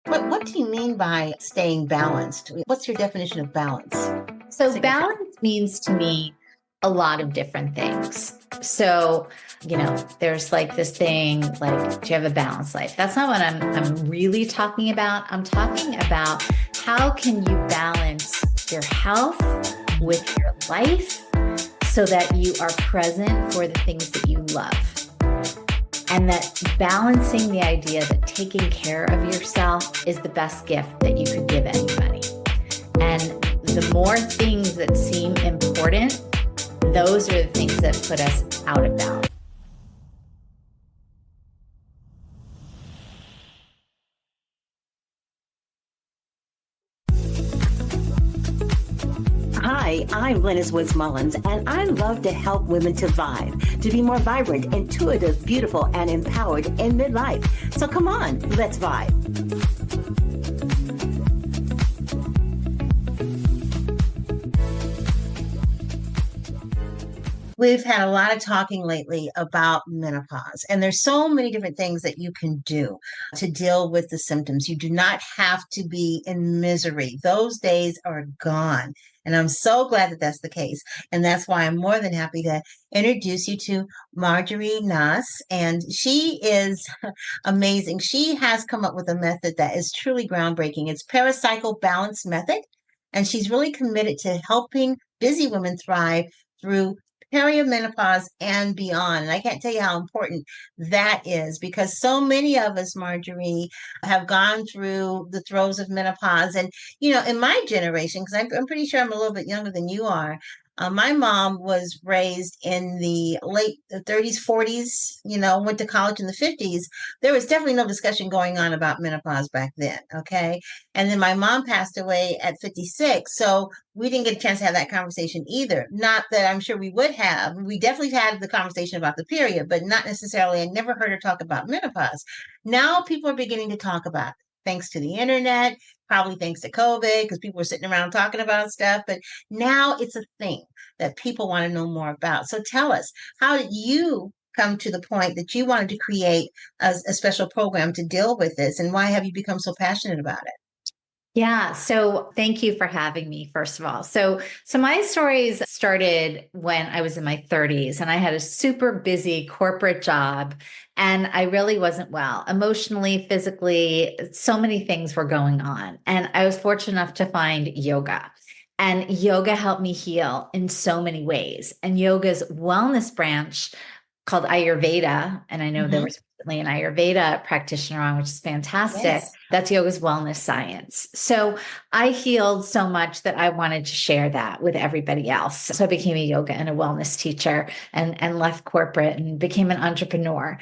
What do you mean by staying balanced? What's your definition of balance? So Signify. balance means to me a lot of different things. So, there's like this thing like, do you have a balanced life? That's not what I'm really talking about. I'm talking about how can you balance your health with your life so that you are present for the things that you love. And that balancing the idea that taking care of yourself is the best gift that you could give anybody. And the more things that seem important, those are the things that put us out of balance. Hi, I'm Glennis Woods Mullins, and I love to help women to vibe, to be more vibrant, intuitive, beautiful, and empowered in midlife. So come on, let's vibe. We've had a lot of talking lately about menopause, and there's so many different things that you can do to deal with the symptoms. You do not have to be in misery. Those days are gone. And I'm so glad that that's the case. And that's why I'm more than happy to introduce you to Marjorie Nass. And she is amazing. She has come up with a method that is truly groundbreaking. It's Pericycle Balance Method. And she's really committed to helping busy women thrive through perimenopause and beyond. And I can't tell you how important that is because so many of us, Marjorie, have gone through the throes of menopause. And, in my generation, because I'm pretty sure I'm a little bit younger than you are, my mom was raised in the late 30s, 40s, went to college in the 50s. There was definitely no discussion going on about menopause back then. Okay. And then my mom passed away at 56. So we didn't get a chance to have that conversation either. Not that I'm sure we would have. We definitely had the conversation about the period, but not necessarily. I never heard her talk about menopause. Now people are beginning to talk about it, thanks to the internet, probably thanks to COVID, because people were sitting around talking about stuff. But now it's a thing that people want to know more about. So tell us, how did you come to the point that you wanted to create a special program to deal with this? And why have you become so passionate about it? Yeah. So thank you for having me, first of all. So my stories started when I was in my 30s and I had a super busy corporate job and I really wasn't well emotionally, physically, so many things were going on. And I was fortunate enough to find yoga. And yoga helped me heal in so many ways. And yoga's wellness branch called Ayurveda, and I know there Mhm. was recently an Ayurveda practitioner on, which is fantastic. Yes. That's yoga's wellness science. So I healed so much that I wanted to share that with everybody else. So I became a yoga and a wellness teacher and left corporate and became an entrepreneur.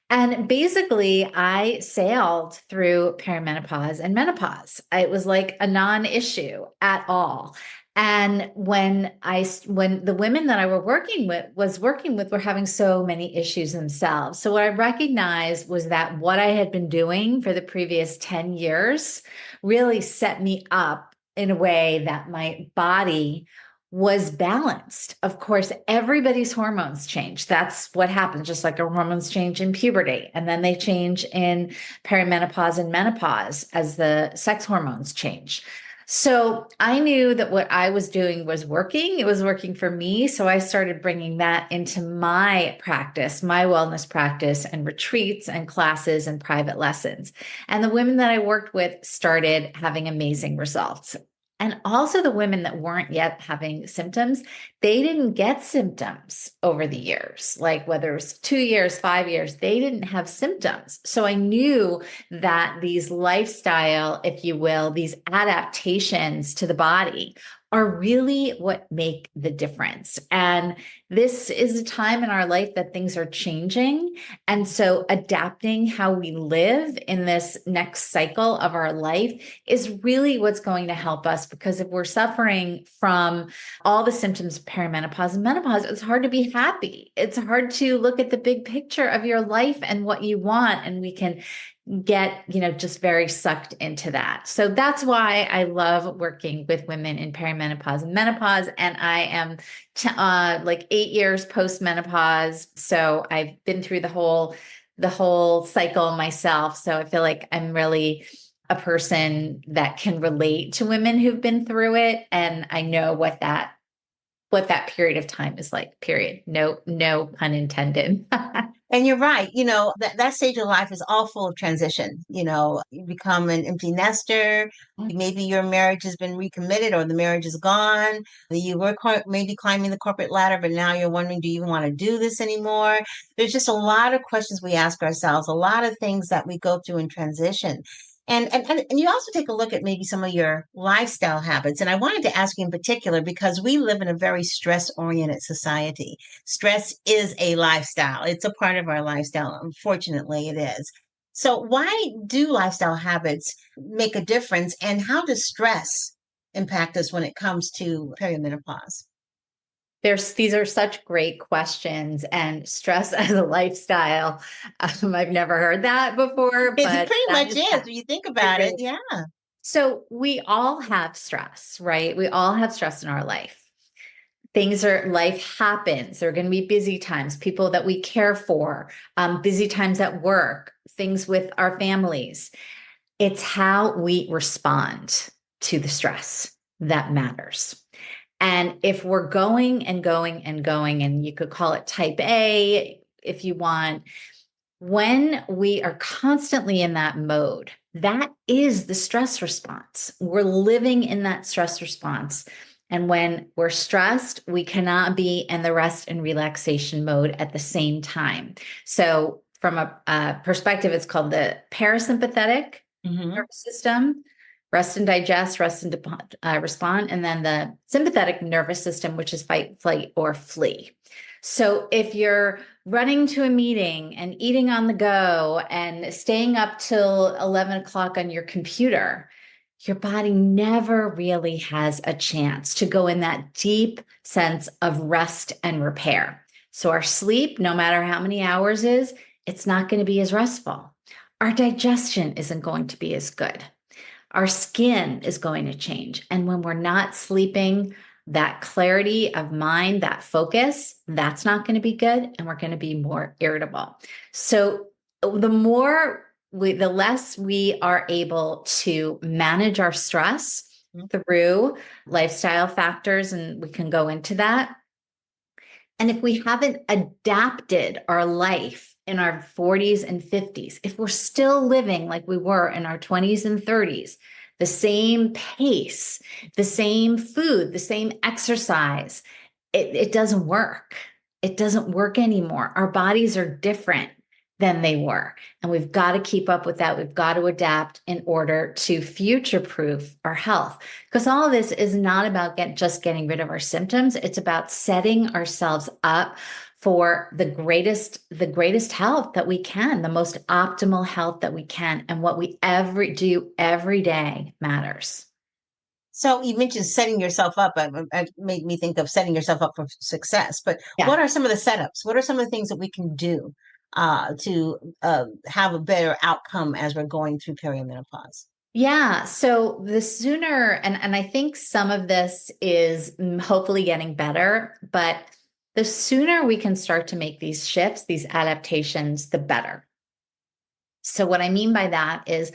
And basically, I sailed through perimenopause and menopause. It was like a non-issue at all. And when the women that I was working with were having so many issues themselves. So what I recognized was that what I had been doing for the previous 10 years really set me up in a way that my body was balanced. Of course, everybody's hormones change. That's what happens, just like our hormones change in puberty. And then they change in perimenopause and menopause as the sex hormones change. So I knew that what I was doing was working. It was working for me. So I started bringing that into my practice, my wellness practice, and retreats and classes and private lessons. And the women that I worked with started having amazing results. And also the women that weren't yet having symptoms, they didn't get symptoms over the years, like whether it was 2 years, 5 years, they didn't have symptoms. So I knew that these lifestyle, if you will, these adaptations to the body are really what make the difference. And this is a time in our life that things are changing. And so adapting how we live in this next cycle of our life is really what's going to help us. Because if we're suffering from all the symptoms of perimenopause and menopause, it's hard to be happy. It's hard to look at the big picture of your life and what you want. And we can get, just very sucked into that. So that's why I love working with women in perimenopause and menopause. And I am like 8 years post menopause. So I've been through the whole cycle myself. So I feel like I'm really a person that can relate to women who've been through it. And I know what that period of time is like, period. No pun intended. And you're right. That stage of life is all full of transition. You become an empty nester. Maybe your marriage has been recommitted or the marriage is gone. You were maybe climbing the corporate ladder, but now you're wondering, do you even want to do this anymore? There's just a lot of questions we ask ourselves, a lot of things that we go through in transition. And you also take a look at maybe some of your lifestyle habits. And I wanted to ask you in particular because we live in a very stress oriented society. Stress is a lifestyle. It's a part of our lifestyle. Unfortunately, it is. So why do lifestyle habits make a difference, and how does stress impact us when it comes to perimenopause? These are such great questions, and stress as a lifestyle. I've never heard that before, It but pretty that much is is that. when you think It about it. really. Yeah. So we all have stress, right? We all have stress in our life. Life happens. There are going to be busy times, people that we care for, busy times at work, things with our families. It's how we respond to the stress that matters. And if we're going and going and going, and you could call it type A if you want, when we are constantly in that mode, that is the stress response. We're living in that stress response. And when we're stressed, we cannot be in the rest and relaxation mode at the same time. So, from a perspective, it's called the parasympathetic Hmm. nervous system, rest and digest, rest and respond, and then the sympathetic nervous system, which is fight, flight, or flee. So if you're running to a meeting and eating on the go and staying up till 11 o'clock on your computer, your body never really has a chance to go in that deep sense of rest and repair. So our sleep, no matter how many hours is, it's not going to be as restful. Our digestion isn't going to be as good. Our skin is going to change. And when we're not sleeping, that clarity of mind, that focus, that's not going to be good. And we're going to be more irritable. So the less we are able to manage our stress through lifestyle factors, and we can go into that. And if we haven't adapted our life in our 40s and 50s, if we're still living like we were in our 20s and 30s, the same pace, the same food, the same exercise, it doesn't work. It doesn't work anymore. Our bodies are different than they were. And we've got to keep up with that. We've got to adapt in order to future proof our health. Because all of this is not about just getting rid of our symptoms. It's about setting ourselves up for the greatest health that we can, the most optimal health that we can. And what we do every day matters. So you mentioned setting yourself up. It made me think of setting yourself up for success. But Yeah. what are some of the setups? What are some of the things that we can do to have a better outcome as we're going through perimenopause? Yeah. So the sooner, and I think some of this is hopefully getting better, but the sooner we can start to make these shifts, these adaptations, the better. So what I mean by that is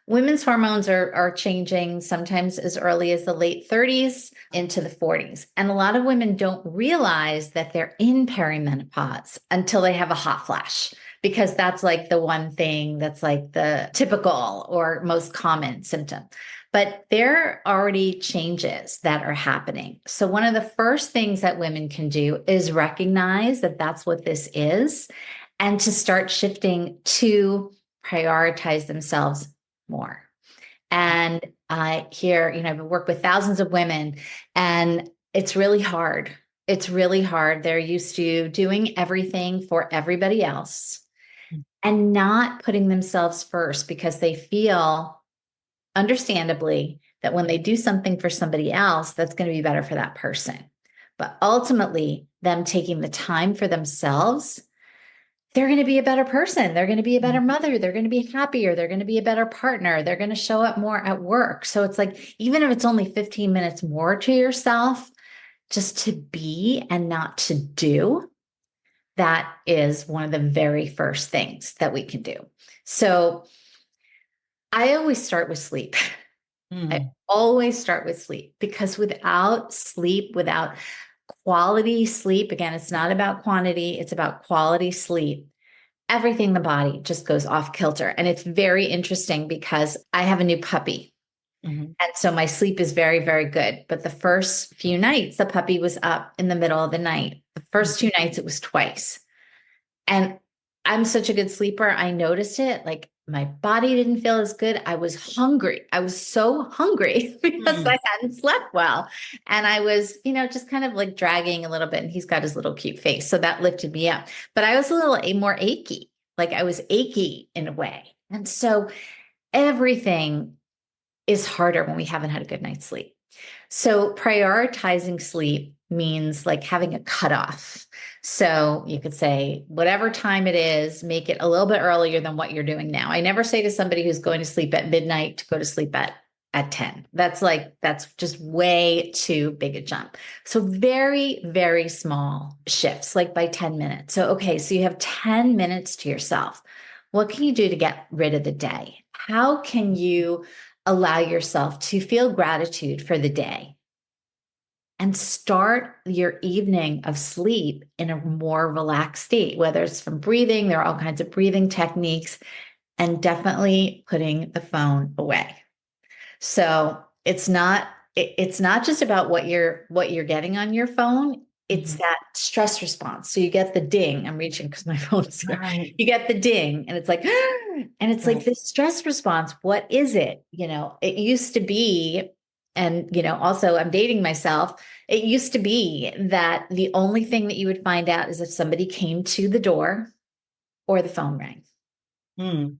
women's hormones are changing sometimes as early as the late 30s into the 40s. And a lot of women don't realize that they're in perimenopause until they have a hot flash, because that's like the one thing that's like the typical or most common symptom. But there are already changes that are happening. So one of the first things that women can do is recognize that that's what this is, and to start shifting to prioritize themselves more. And I hear, I've worked with thousands of women, and it's really hard. It's really hard. They're used to doing everything for everybody else and not putting themselves first, because they feel, understandably, that when they do something for somebody else, that's going to be better for that person. But ultimately, them taking the time for themselves, they're going to be a better person. They're going to be a better mother. They're going to be happier. They're going to be a better partner. They're going to show up more at work. So it's like, even if it's only 15 minutes more to yourself, just to be and not to do, that is one of the very first things that we can do. So I always start with sleep. I Mm, always start with sleep because without sleep, without quality sleep, again, it's not about quantity, it's about quality sleep. Everything in the body just goes off kilter. And it's very interesting because I have a new puppy. mhm, And so my sleep is very, very good. But the first few nights, the puppy was up in the middle of the night. The mm, first 2 nights, it was twice. And I'm such a good sleeper. I noticed it. Like my body didn't feel as good. I was hungry. I was so hungry because mm, I hadn't slept well. And I was, just kind of like dragging a little bit. And he's got his little cute face. So that lifted me up. But I was a little more achy. Like I was achy in a way. And so everything is harder when we haven't had a good night's sleep. So prioritizing sleep means like having a cutoff. So you could say, whatever time it is, make it a little bit earlier than what you're doing now. I never say to somebody who's going to sleep at midnight to go to sleep at 10. That's just way too big a jump. So very, very small shifts, like by 10 minutes. So, okay, so you have 10 minutes to yourself. What can you do to get rid of the day? How can you allow yourself to feel gratitude for the day and start your evening of sleep in a more relaxed state, whether it's from breathing, there are all kinds of breathing techniques, and definitely putting the phone away. So it's not just about what you're getting on your phone. It's mhm. that stress response. So you get the ding. I'm reaching because my phone is here. Right, You get the ding, and it's like, and it's like right. this stress response. What is it? It used to be, and also I'm dating myself. It used to be that the only thing that you would find out is if somebody came to the door or the phone rang. Mm,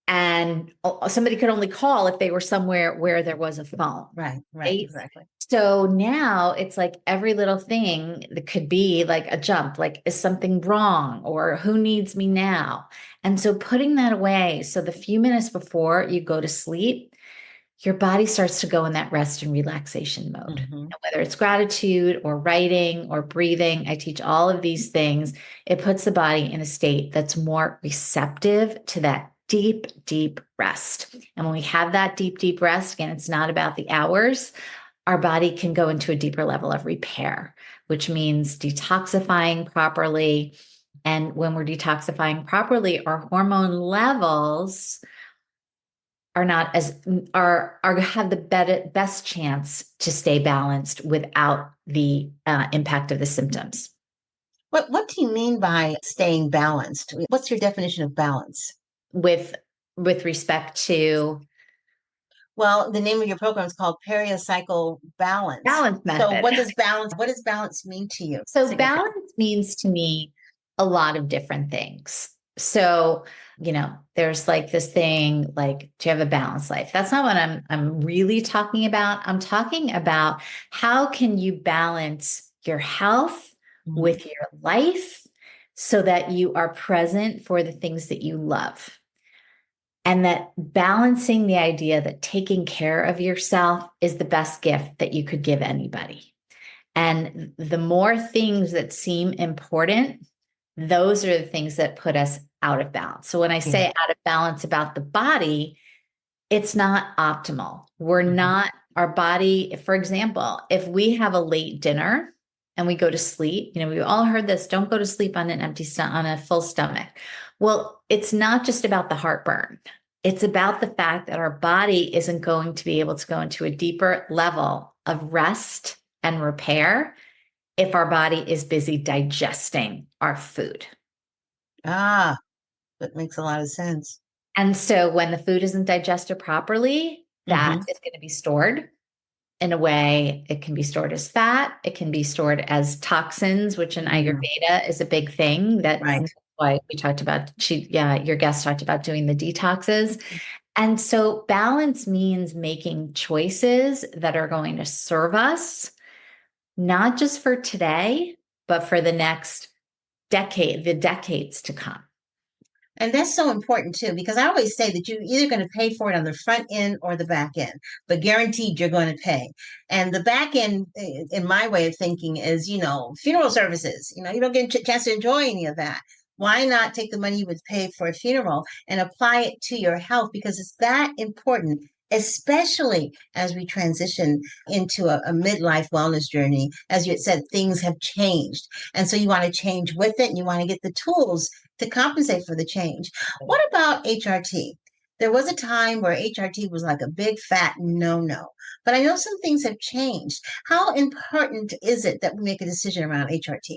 And somebody could only call if they were somewhere where there was a phone, right, right, right? exactly. So now it's like every little thing that could be like a jump, like, is something wrong or who needs me now? And so putting that away. So the few minutes before you go to sleep, your body starts to go in that rest and relaxation mode. Hmm. And whether it's gratitude or writing or breathing, I teach all of these things. It puts the body in a state that's more receptive to that deep, deep rest. And when we have that deep, deep rest, again, it's not about the hours. Our body can go into a deeper level of repair, which means detoxifying properly. And when we're detoxifying properly, our hormone levels are not as are have the best chance to stay balanced without the impact of the symptoms. What do you mean by staying balanced? What's your definition of balance? With respect to Well, the name of your program is called Periocycle Balance. balance So method. what does balance mean to you So significantly? balance means to me a lot of different things. So, there's like this thing like, do you have a balanced life? That's not what I'm really talking about. I'm talking about how can you balance your health Mhm. with your life so that you are present for the things that you love. And that balancing the idea that taking care of yourself is the best gift that you could give anybody. And the more things that seem important, those are the things that put us out of balance. So when I Yeah. say out of balance about the body, it's not optimal. We're Mhm. not, our body, for example, if we have a late dinner and we go to sleep, we've all heard this, don't go to sleep on an empty stomach, on a full stomach. Well, it's not just about the heartburn. It's about the fact that our body isn't going to be able to go into a deeper level of rest and repair if our body is busy digesting our food. Ah, that makes a lot of sense. And so when the food isn't digested properly, that Hmm. is going to be stored in a way. It can be stored as fat, it can be stored as toxins, which in Yeah, Ayurveda is a big thing. That's right. why we talked about, your guest talked about doing the detoxes. And so balance means making choices that are going to serve us, not just for today, but for the next decade, the decades to come. And that's so important too, because I always say that you're either going to pay for it on the front end or the back end, but guaranteed you're going to pay. And the back end, in my way of thinking, is, funeral services. You don't get a chance to enjoy any of that. Why not take the money you would pay for a funeral and apply it to your health? Because it's that important, especially as we transition into a midlife wellness journey. As you had said, things have changed. And so you want to change with it and you want to get the tools to compensate for the change. What about HRT? There was a time where HRT was like a big fat no. But I know some things have changed. How important is it that we make a decision around HRT?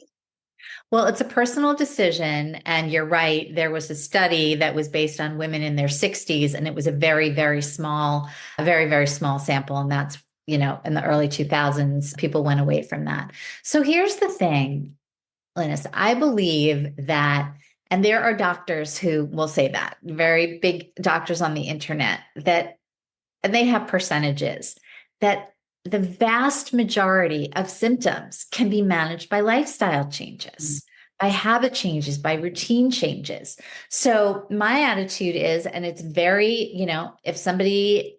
Well, it's a personal decision. And you're right. There was a study that was based on women in their 60s, and it was a very, very small sample. And that's, in the early 2000s, people went away from that. So here's the thing, Linus, I believe that, and there are doctors who will say that, very big doctors on the internet, that, and they have percentages that the vast majority of symptoms can be managed by lifestyle changes, by habit changes, by routine changes. So my attitude is, and it's very, if somebody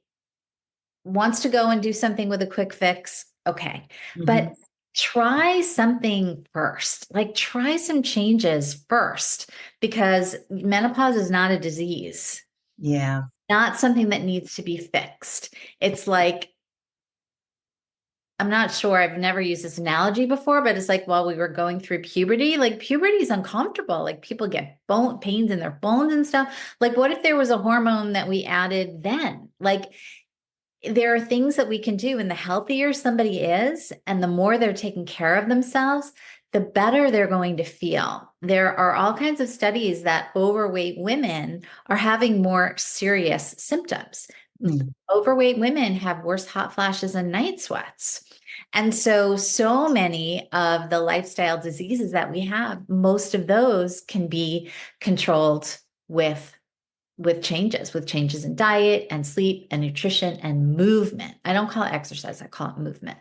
wants to go and do something with a quick fix, okay. Mm-hmm. But try something first, like try some changes first, because menopause is not a disease, Yeah. not something that needs to be fixed. It's like, I'm not sure, I've never used this analogy before, but it's like while we were going through puberty, like puberty is uncomfortable. Like people get bone pains in their bones and stuff. Like, what if there was a hormone that we added then? Like, there are things that we can do, and the healthier somebody is, and the more they're taking care of themselves, the better they're going to feel. There are all kinds of studies that overweight women are having more serious symptoms. Mm. Overweight women have worse hot flashes and night sweats. And so many of the lifestyle diseases that we have, most of those can be controlled with changes in diet and sleep and nutrition and movement. I don't call it exercise, I call it movement.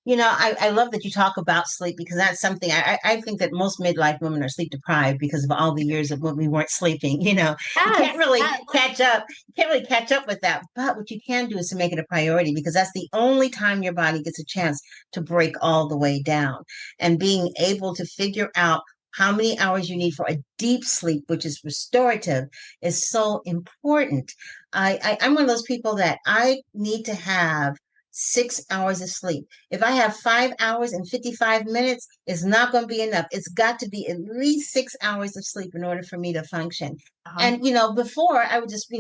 I love that you talk about sleep because that's something I think that most midlife women are sleep deprived because of all the years of when we weren't sleeping. You can't Yes, really yes. catch up. You can't really catch up with that. But what you can do is to make it a priority because that's the only time your body gets a chance to break all the way down. And being able to figure out how many hours you need for a deep sleep, which is restorative, is so important. I'm one of those people that I need to have 6 hours of sleep. If I have 5 hours and 55 minutes, it's not going to be enough. It's got to be at least 6 hours of sleep in order for me to function. Uh-huh. And, before I would just,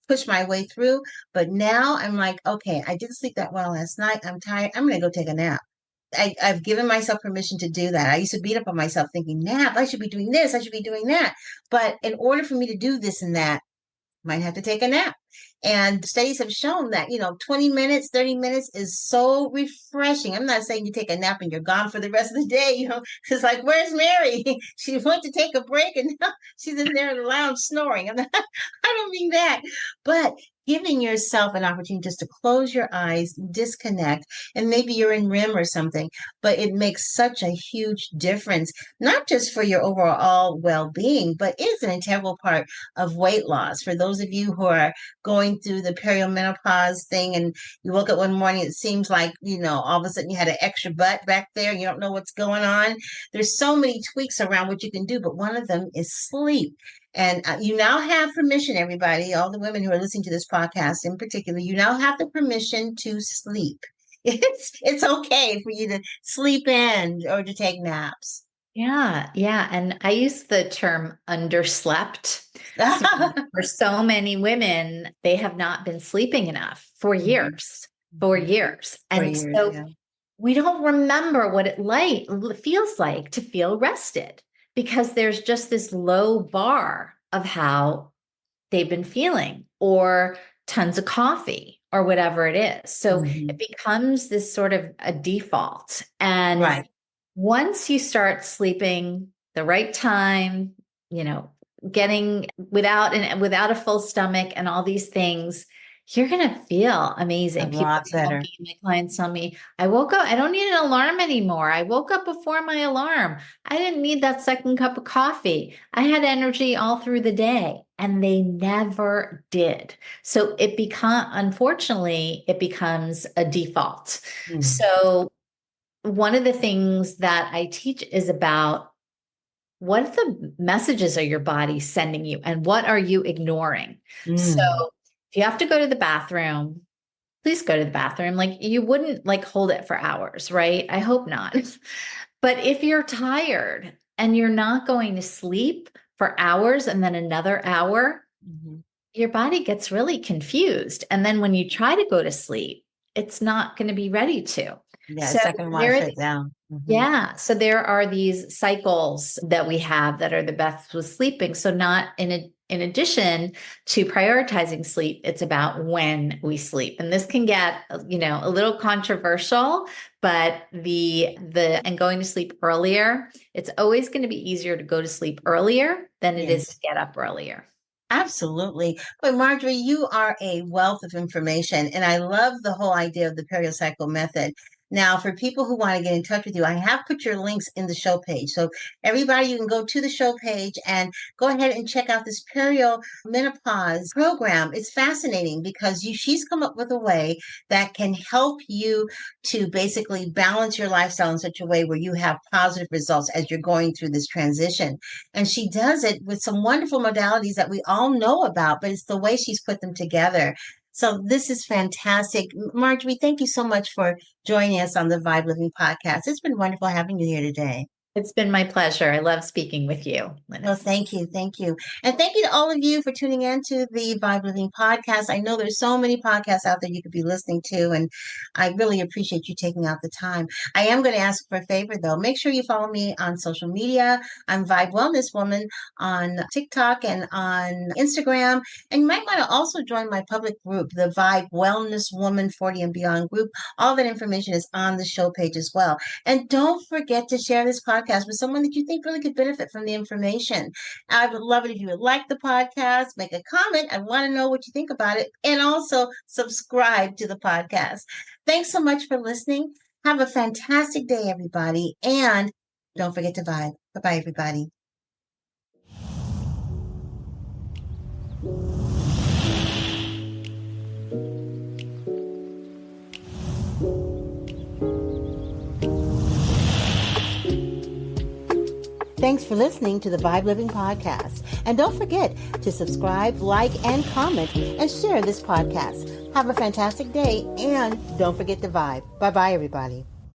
push my way through. But now I'm like, okay, I didn't sleep that well last night. I'm tired. I'm going to go take a nap. I've given myself permission to do that. I used to beat up on myself thinking, nap, I should be doing this, I should be doing that. But in order for me to do this and that, might have to take a nap. And studies have shown that, 20 minutes, 30 minutes is so refreshing. I'm not saying you take a nap and you're gone for the rest of the day. It's like, where's Mary? She went to take a break and now she's in there in the lounge snoring. I don't mean that. But giving yourself an opportunity just to close your eyes, disconnect, and maybe you're in REM or something, but it makes such a huge difference, not just for your overall well being, but is an integral part of weight loss. For those of you who are going through the perimenopause thing and you woke up one morning, it seems like, all of a sudden you had an extra butt back there. You don't know what's going on. There's so many tweaks around what you can do, but one of them is sleep. And you now have permission, everybody, all the women who are listening to this podcast in particular, you now have the permission to sleep. It's okay for you to sleep in or to take naps. Yeah, yeah. And I use the term underslept. So for so many women, they have not been sleeping enough for Mhm. years, for years. For And years, so yeah. we don't remember what it feels like to feel rested, because there's just this low bar of how they've been feeling, or tons of coffee or whatever it is. So it Mhm. becomes this sort of a default. And Right. once you start sleeping the right time, you know, getting without a full stomach and all these things, you're going to feel A amazing. People lot tell better. me, my clients tell me, I woke up, I don't need an alarm anymore. I woke up before my alarm. I didn't need that second cup of coffee. I had energy all through the day, and they never did. So unfortunately, it becomes a default. Mm. So one of the things that I teach is about what the messages are your body sending you and what are you ignoring? So Mm. if you have to go to the bathroom, please go to the bathroom. Like you wouldn't like hold it for hours, right? I hope not. But if you're tired and you're not going to sleep for hours and then another hour, Mhm. your body gets really confused. And then when you try to go to sleep, it's not going to be ready to. Yeah, So it's not going to want to there, shut down. Hmm. yeah. So there are these cycles that we have that are the best with sleeping. So not in addition to prioritizing sleep, it's about when we sleep. And this can get, a little controversial, but the and going to sleep earlier, it's always going to be easier to go to sleep earlier than it is to Yes. get up earlier. Absolutely. But Marjorie, you are a wealth of information, and I love the whole idea of the periocycle method. Now, for people who want to get in touch with you, I have put your links in the show page. So everybody, you can go to the show page and go ahead and check out this menopause program. It's fascinating because she's come up with a way that can help you to basically balance your lifestyle in such a way where you have positive results as you're going through this transition. And she does it with some wonderful modalities that we all know about, but it's the way she's put them together. So this is fantastic. Marjorie, thank you so much for joining us on the Vibe Living podcast. It's been wonderful having you here today. It's been my pleasure. I love speaking with you, Well, Linus. thank you. Thank you. And thank you to all of you for tuning in to the Vibe Living podcast. I know there's so many podcasts out there you could be listening to, and I really appreciate you taking out the time. I am going to ask for a favor, though. Make sure you follow me on social media. I'm Vibe Wellness Woman on TikTok and on Instagram. And you might want to also join my public group, the Vibe Wellness Woman 40 and Beyond group. All that information is on the show page as well. And don't forget to share this podcast with someone that you think really could benefit from the information. I would love it if you would like the podcast, make a comment. I want to know what you think about it, and also subscribe to the podcast. Thanks so much for listening. Have a fantastic day, everybody. And don't forget to vibe. Bye bye, everybody. Thanks for listening to the Vibe Living Podcast. And don't forget to subscribe, like, and comment, and share this podcast. Have a fantastic day, and don't forget to vibe. Bye-bye, everybody.